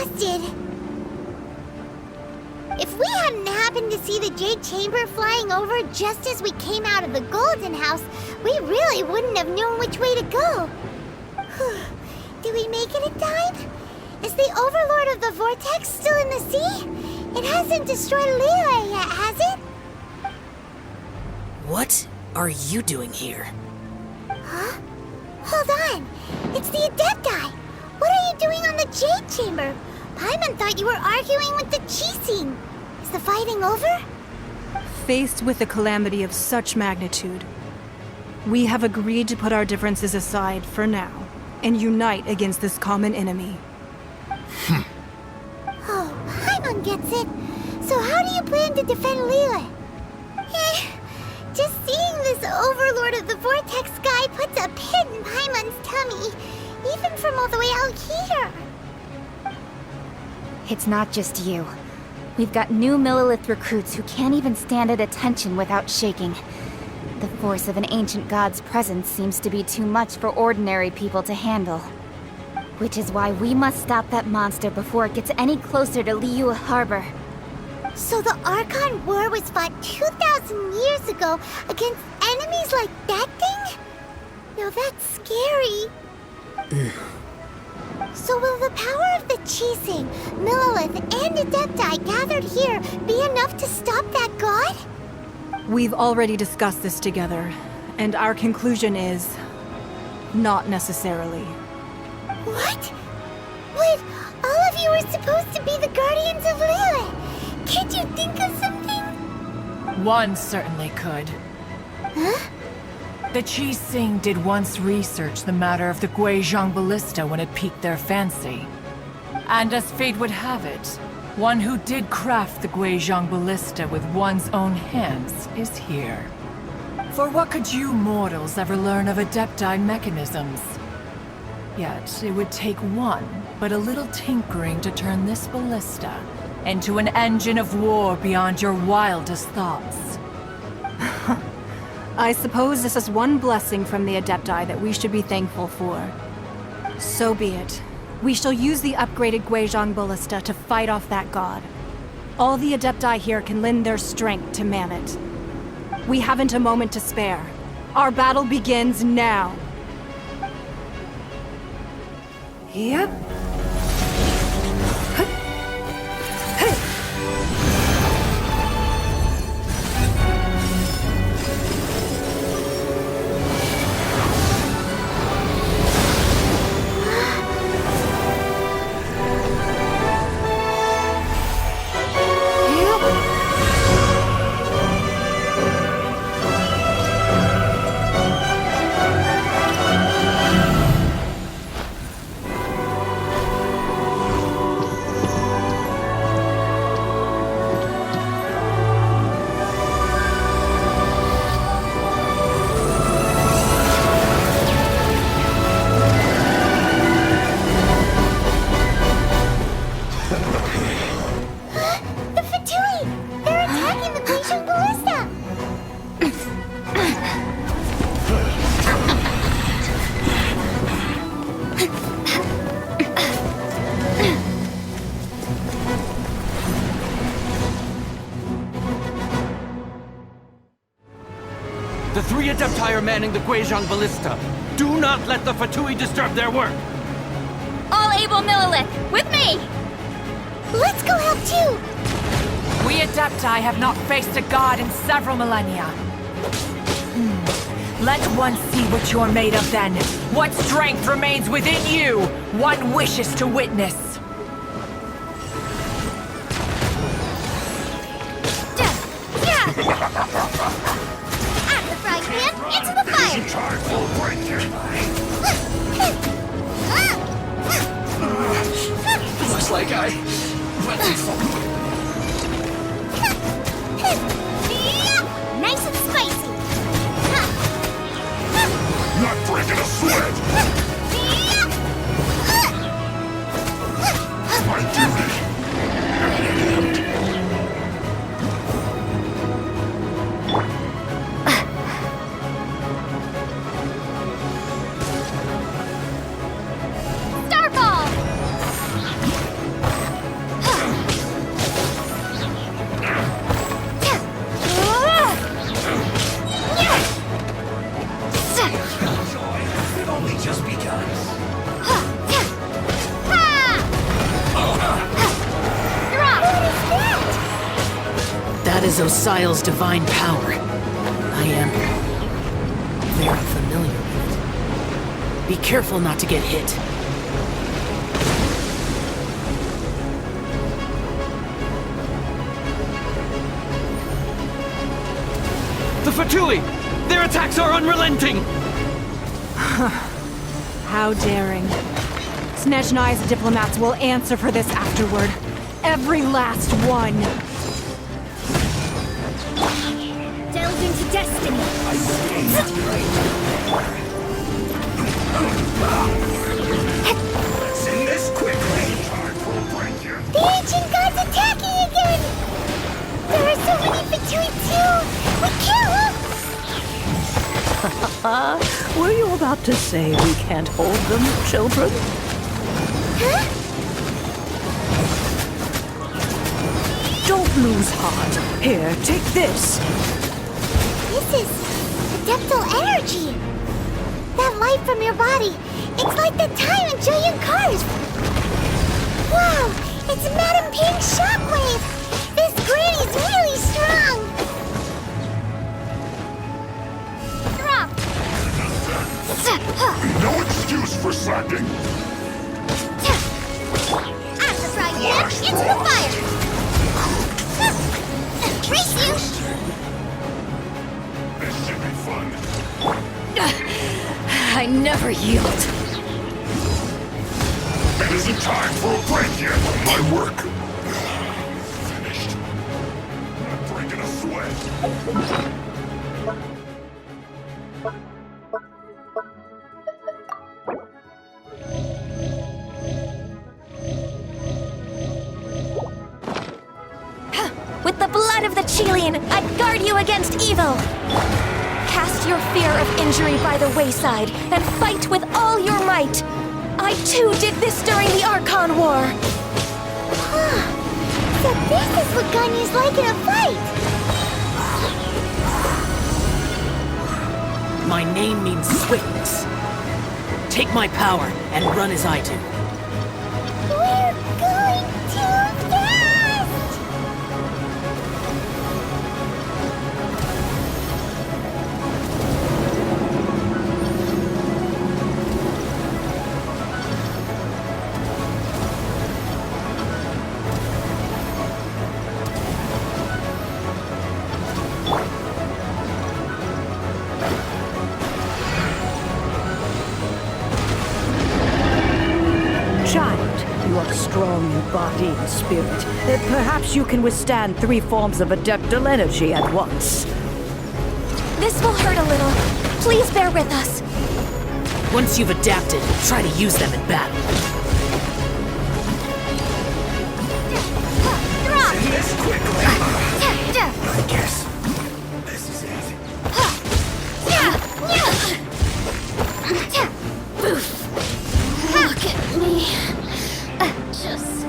exhausted. If we hadn't happened to see the Jade Chamber flying over just as we came out of the Golden House, we really wouldn't have known which way to go. Did we make it in time? Is the Overlord of the Vortex still in the sea? It hasn't destroyed Liyue yet, has it? What are you doing here? Huh? Hold on. It's the Adepti. What are you doing on the Jade Chamber? Paimon thought you were arguing with the Qixing. Is the fighting over? Faced with a calamity of such magnitude, we have agreed to put our differences aside for now and unite against this common enemy. Oh, Paimon gets it. So how do you plan to defend Liyue? Just seeing this Overlord of the Vortex guy puts a pit in Paimon's tummy, even from all the way out here. It's not just you. We've got new Millilith recruits who can't even stand at attention without shaking. The force of an ancient god's presence seems to be too much for ordinary people to handle. Which is why we must stop that monster before it gets any closer to Liyue Harbor. So the Archon War was fought 2,000 years ago against enemies like that thing? Now that's scary. So will the power of the Qixing, Millilith, and Adepti gathered here be enough to stop that god? We've already discussed this together, and our conclusion is... not necessarily. What? Wait, all of you were supposed to be the Guardians of Liyue. Can't you think of something? One certainly could. Huh? The Qixing did once research the matter of the Guizhong Ballista when it piqued their fancy. And as fate would have it, one who did craft the Guizhong Ballista with one's own hands is here. For what could you mortals ever learn of Adepti mechanisms? Yet, it would take one, but a little tinkering to turn this ballista into an engine of war beyond your wildest thoughts. I suppose this is one blessing from the Adepti that we should be thankful for. So be it. We shall use the upgraded Guizhong Ballista to fight off that god. All the Adepti here can lend their strength to man it. We haven't a moment to spare. Our battle begins now. Yep. The three Adepti are manning the Guizhong Ballista. Do not let the Fatui disturb their work! All able Millilith, with me! Let's go help too! We Adepti have not faced a god in several millennia. Let one see what you're made of then. What strength remains within you, one wishes to witness. Out of the frying pan, into the fire! Time will break you. Looks like I went too far. Nice and spicy! Not breaking a sweat. My duty. That is Osial's divine power. I am very familiar with it. Be careful not to get hit. The Fatui! Their attacks are unrelenting! How daring. Snezhnai's diplomats will answer for this afterward. Every last one. Delve into destiny. Let's end this quickly. Time for a break here. The ancient gods attacking again! There are so many Fatui too! We can't Were you about to say we can't hold them, children? Huh? Don't lose heart. Here, take this. This is adeptal energy! That light from your body, it's like the time in Julian Cars! Wow! It's Madame Ping's shockwave! This granny's really strong! Drop! No excuse for slacking. After you into the fire! Trace you! This should be fun. I never yield. It isn't time for a break yet. My work finished. Not breaking a sweat. With the blood of the Chilean, I guard you against evil. Cast your fear of injury by the wayside and fight with all your might. I too did this during the Archon War. So this is what Ganyu's like in a fight! My name means swiftness. Take my power and run as I do. We're going too fast! Child, you are strong in body and spirit. Perhaps you can withstand 3 forms of adeptal energy at once. This will hurt a little. Please bear with us. Once you've adapted, try to use them in battle. Drop! End this quickly. I guess this is it. Look at me. Just...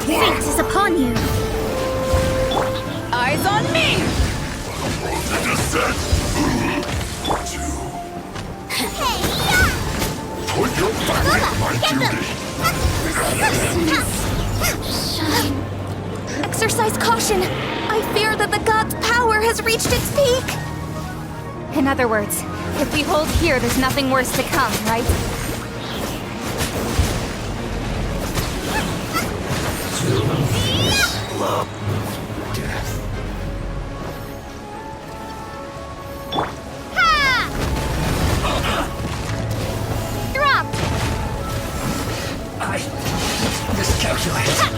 Fate is upon you. Eyes on me! The descent. Hey, yeah! Put your back in my duty. Exercise caution. I fear that the god's power has reached its peak. In other words, if we hold here, there's nothing worse to come, right? Drop! I miscalculated.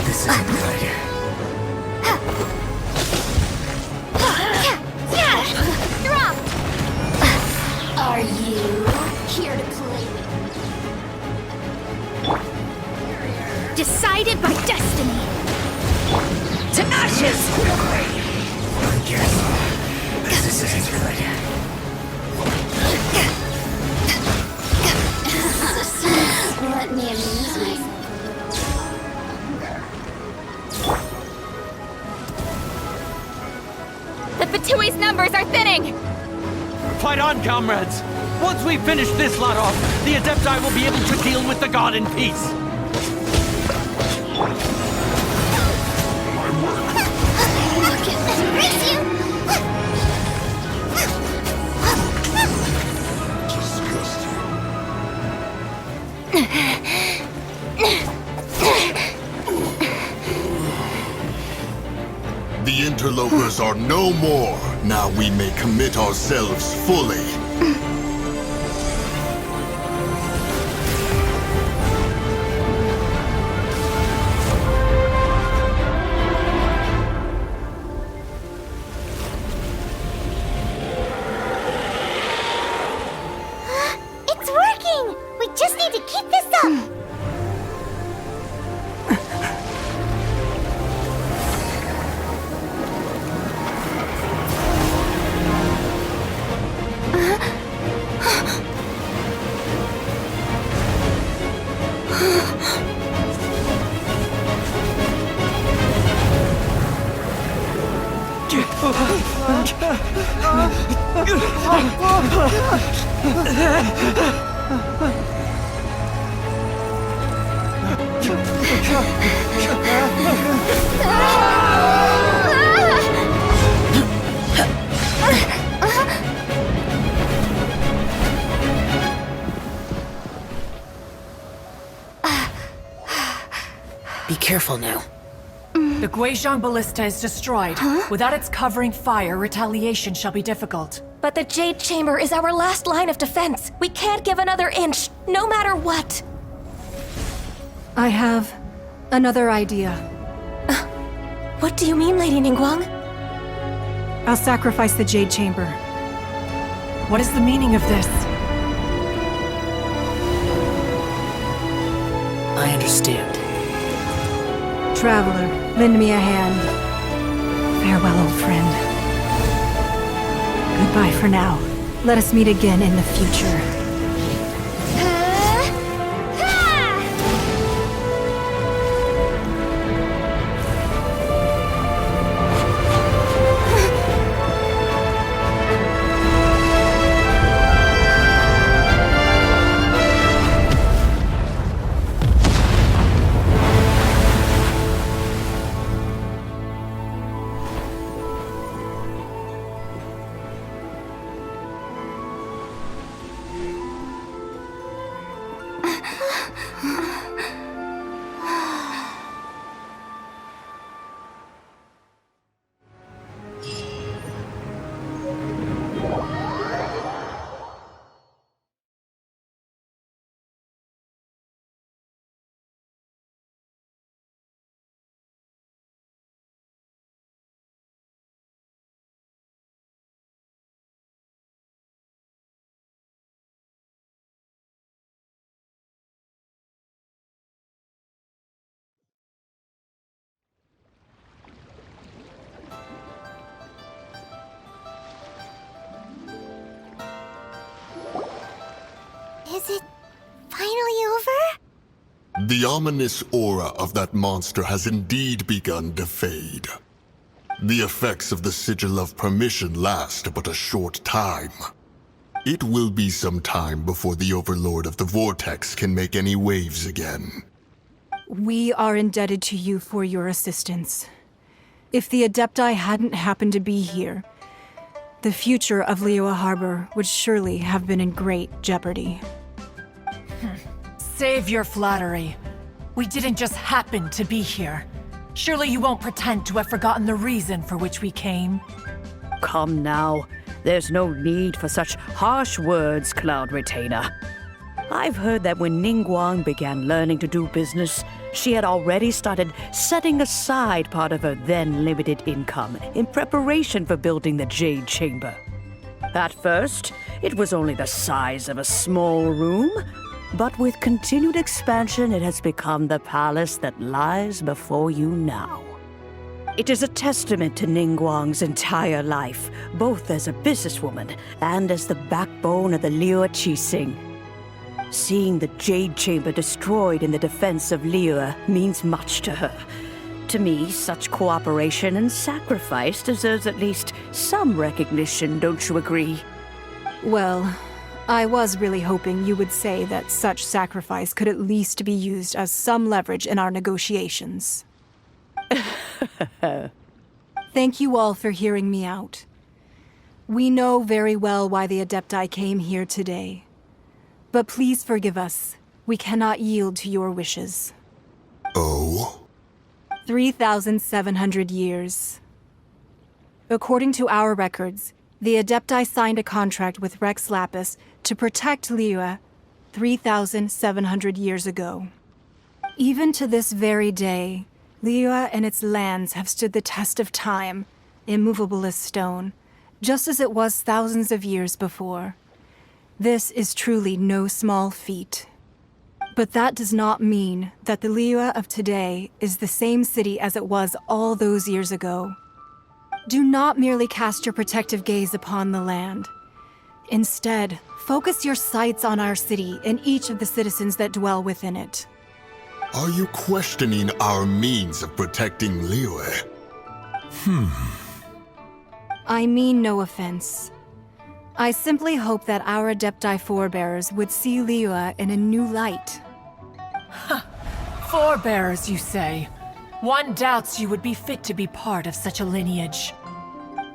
This isn't good. Drop! Are you here to play with? Decided by destiny. To ashes! I guess this isn't good. Let me amuse myself. The Fatui's numbers are thinning! Fight on, comrades! Once we finish this lot off, the Adepti will be able to deal with the god in peace. Race you! The interlopers are no more. Now we may commit ourselves fully. It's working! We just need to keep this up! Be careful now. The Guizhong Ballista is destroyed. Without its covering fire, retaliation shall be difficult. But the Jade Chamber is our last line of defense. We can't give another inch, no matter what. I have another idea. What do you mean, Lady Ningguang? I'll sacrifice the Jade Chamber. What is the meaning of this? I understand. Traveler, lend me a hand. Farewell, old friend. Goodbye for now. Let us meet again in the future. Is it finally over? The ominous aura of that monster has indeed begun to fade. The effects of the Sigil of Permission last but a short time. It will be some time before the Overlord of the Vortex can make any waves again. We are indebted to you for your assistance. If the Adepti hadn't happened to be here, the future of Liyue Harbor would surely have been in great jeopardy. Save your flattery. We didn't just happen to be here. Surely you won't pretend to have forgotten the reason for which we came. Come now. There's no need for such harsh words, Cloud Retainer. I've heard that when Ningguang began learning to do business, she had already started setting aside part of her then limited income in preparation for building the Jade Chamber. At first, it was only the size of a small room, but with continued expansion, it has become the palace that lies before you now. It is a testament to Ningguang's entire life, both as a businesswoman and as the backbone of the Liyue Qixing. Seeing the Jade Chamber destroyed in the defense of Liyue means much to her. To me, such cooperation and sacrifice deserves at least some recognition, don't you agree? Well, I was really hoping you would say that such sacrifice could at least be used as some leverage in our negotiations. Thank you all for hearing me out. We know very well why the Adepti came here today. But please forgive us. We cannot yield to your wishes. Oh? 3,700 years. According to our records, the Adepti signed a contract with Rex Lapis to protect Liyue 3,700 years ago. Even to this very day, Liyue and its lands have stood the test of time, immovable as stone, just as it was thousands of years before. This is truly no small feat. But that does not mean that the Liyue of today is the same city as it was all those years ago. Do not merely cast your protective gaze upon the land. Instead, focus your sights on our city and each of the citizens that dwell within it. Are you questioning our means of protecting Liyue? I mean no offense. I simply hope that our Adepti forebears would see Liyue in a new light. Forebearers, you say? One doubts you would be fit to be part of such a lineage.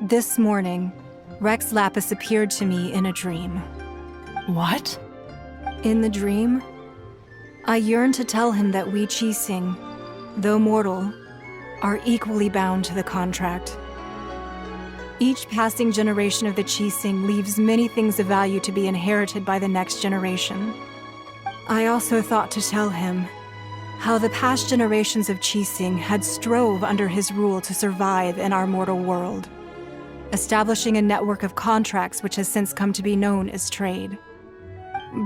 This morning, Rex Lapis appeared to me in a dream. What? In the dream, I yearned to tell him that we Qixing, though mortal, are equally bound to the contract. Each passing generation of the Qixing leaves many things of value to be inherited by the next generation. I also thought to tell him how the past generations of Qixing had strove under his rule to survive in our mortal world, establishing a network of contracts which has since come to be known as trade.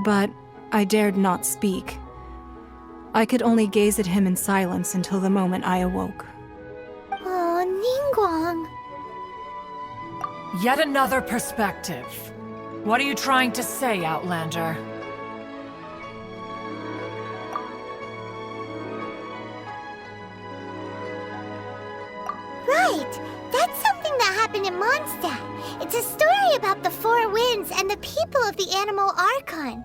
But I dared not speak. I could only gaze at him in silence until the moment I awoke. Oh, Ningguang. Yet another perspective. What are you trying to say, Outlander? Right! That's something that happened in Mondstadt. It's a story about the Four Winds and the people of the Animal Archon.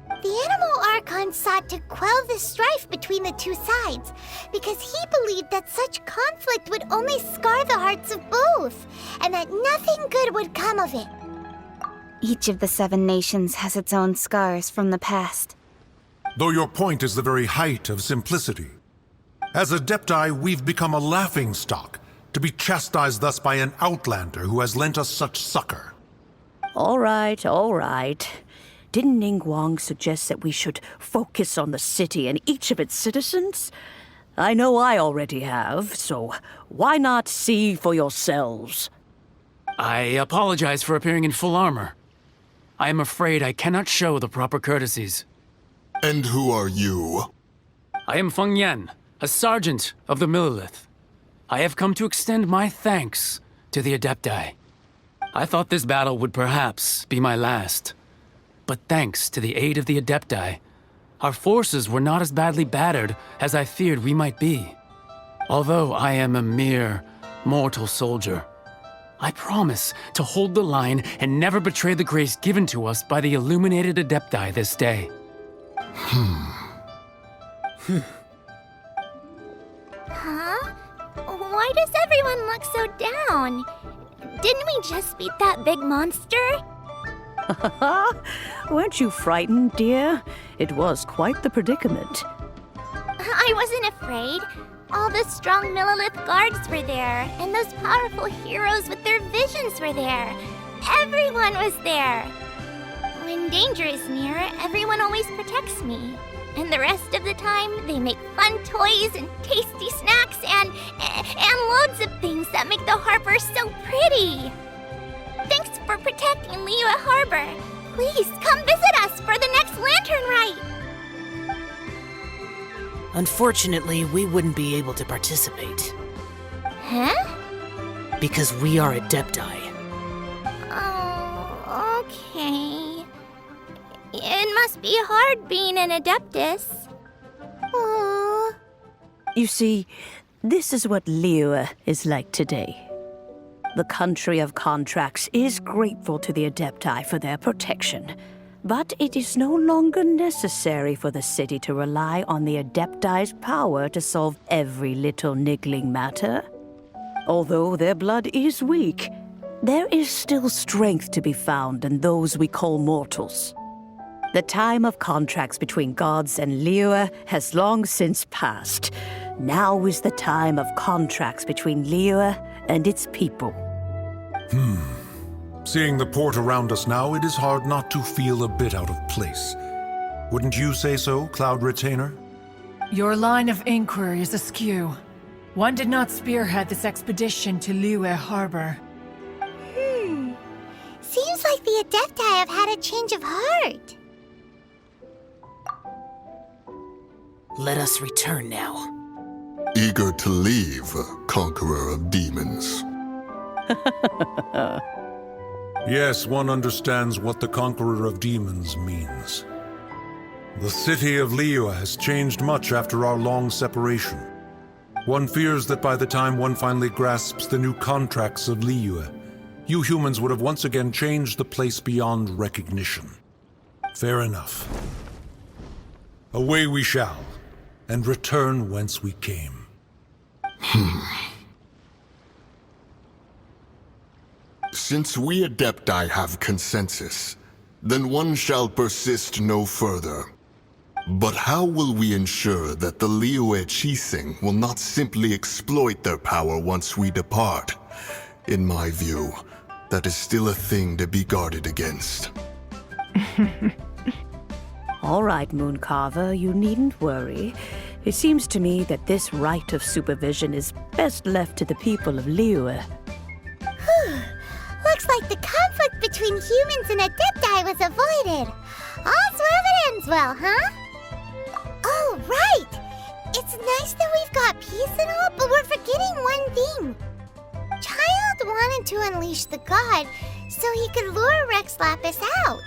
The Animal Archon sought to quell the strife between the two sides, because he believed that such conflict would only scar the hearts of both, and that nothing good would come of it. Each of the 7 nations has its own scars from the past. Though your point is the very height of simplicity. As Adepti, we've become a laughingstock, to be chastised thus by an outlander who has lent us such succor. All right, all right. Didn't Ningguang suggest that we should focus on the city and each of its citizens? I know I already have, so why not see for yourselves? I apologize for appearing in full armor. I am afraid I cannot show the proper courtesies. And who are you? I am Feng Yan, a sergeant of the Millilith. I have come to extend my thanks to the Adepti. I thought this battle would perhaps be my last. But thanks to the aid of the Adepti, our forces were not as badly battered as I feared we might be. Although I am a mere mortal soldier, I promise to hold the line and never betray the grace given to us by the illuminated Adepti this day. Huh? Why does everyone look so down? Didn't we just beat that big monster? Weren't you frightened, dear? It was quite the predicament. I wasn't afraid. All the strong Millilith guards were there, and those powerful heroes with their visions were there. Everyone was there. When danger is near, everyone always protects me. And the rest of the time, they make fun toys and tasty snacks and loads of things that make the harbor so pretty. Thanks for protecting Liyue Harbor. Please come visit us for the next lantern rite. Unfortunately, we wouldn't be able to participate. Huh? Because we are Adepti. Oh, okay. It must be hard being an Adeptus. Aww. You see, this is what Liyue is like today. The country of contracts is grateful to the Adepti for their protection, but it is no longer necessary for the city to rely on the Adepti's power to solve every little niggling matter. Although their blood is weak, there is still strength to be found in those we call mortals. The time of contracts between gods and Liyue has long since passed. Now is the time of contracts between Liyue and its people. Seeing the port around us now, it is hard not to feel a bit out of place. Wouldn't you say so, Cloud Retainer? Your line of inquiry is askew. One did not spearhead this expedition to Liyue Harbor. Seems like the Adepti have had a change of heart. Let us return now. Eager to leave, conqueror of demons. Yes, one understands what the Conqueror of Demons means. The city of Liyue has changed much after our long separation. One fears that by the time one finally grasps the new contracts of Liyue, you humans would have once again changed the place beyond recognition. Fair enough. Away we shall, and return whence we came. Since we Adepti have consensus, then one shall persist no further. But how will we ensure that the Liyue Qixing will not simply exploit their power once we depart? In my view, that is still a thing to be guarded against. All right, Mooncarver, you needn't worry. It seems to me that this right of supervision is best left to the people of Liyue. Looks like the conflict between humans and Adepti was avoided. All's well that ends well, huh? Oh, right! It's nice that we've got peace and all, but we're forgetting one thing. Child wanted to unleash the god so he could lure Rex Lapis out.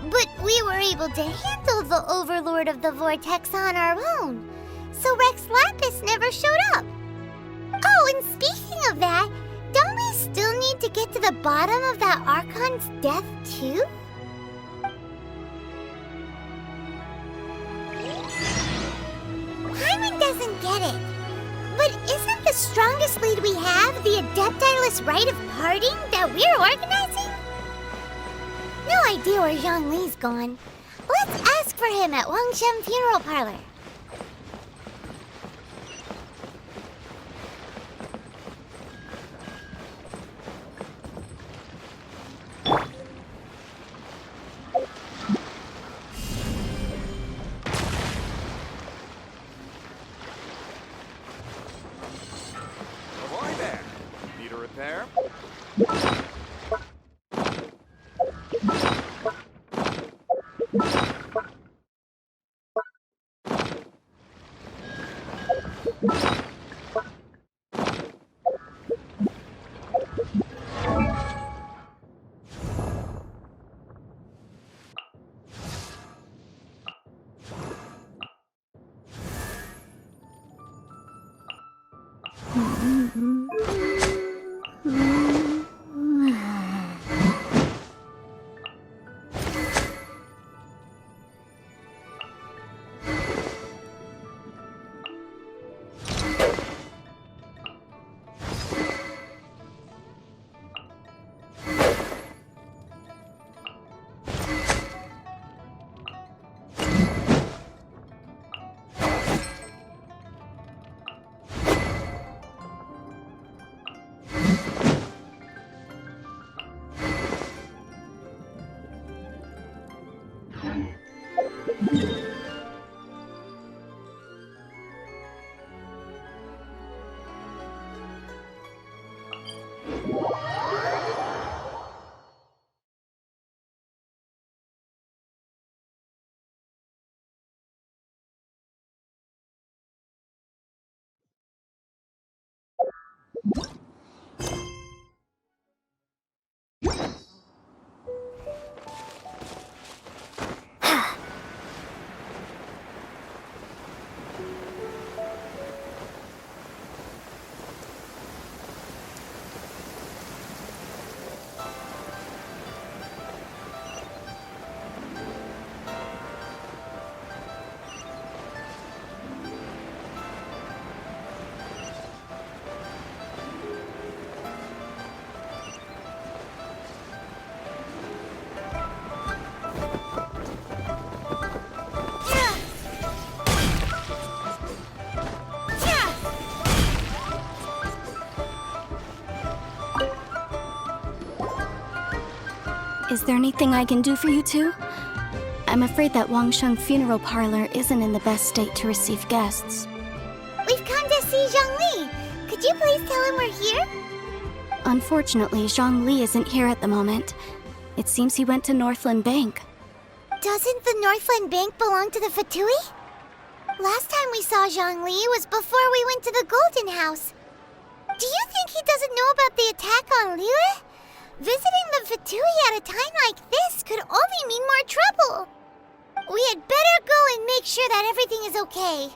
But we were able to handle the Overlord of the Vortex on our own, so Rex Lapis never showed up. Oh, and speaking of that, don't we still need to get to the bottom of that Archon's death, too? Hyman doesn't get it. But isn't the strongest lead we have the Adepti-less rite of parting that we're organizing? No idea where Zhongli's gone. Let's ask for him at Wangshen Funeral Parlor. Ahoy there! Need a repair? Is there anything I can do for you two? I'm afraid that Wangsheng Funeral Parlor isn't in the best state to receive guests. We've come to see Zhongli. Could you please tell him we're here? Unfortunately, Zhongli isn't here at the moment. It seems he went to Northland Bank. Doesn't the Northland Bank belong to the Fatui? Last time we saw Zhongli was before we went to the Golden House. Do you think he doesn't know about the attack on Liyue? Visiting the Fatui at a time like this could only mean more trouble. We had better go and make sure that everything is okay.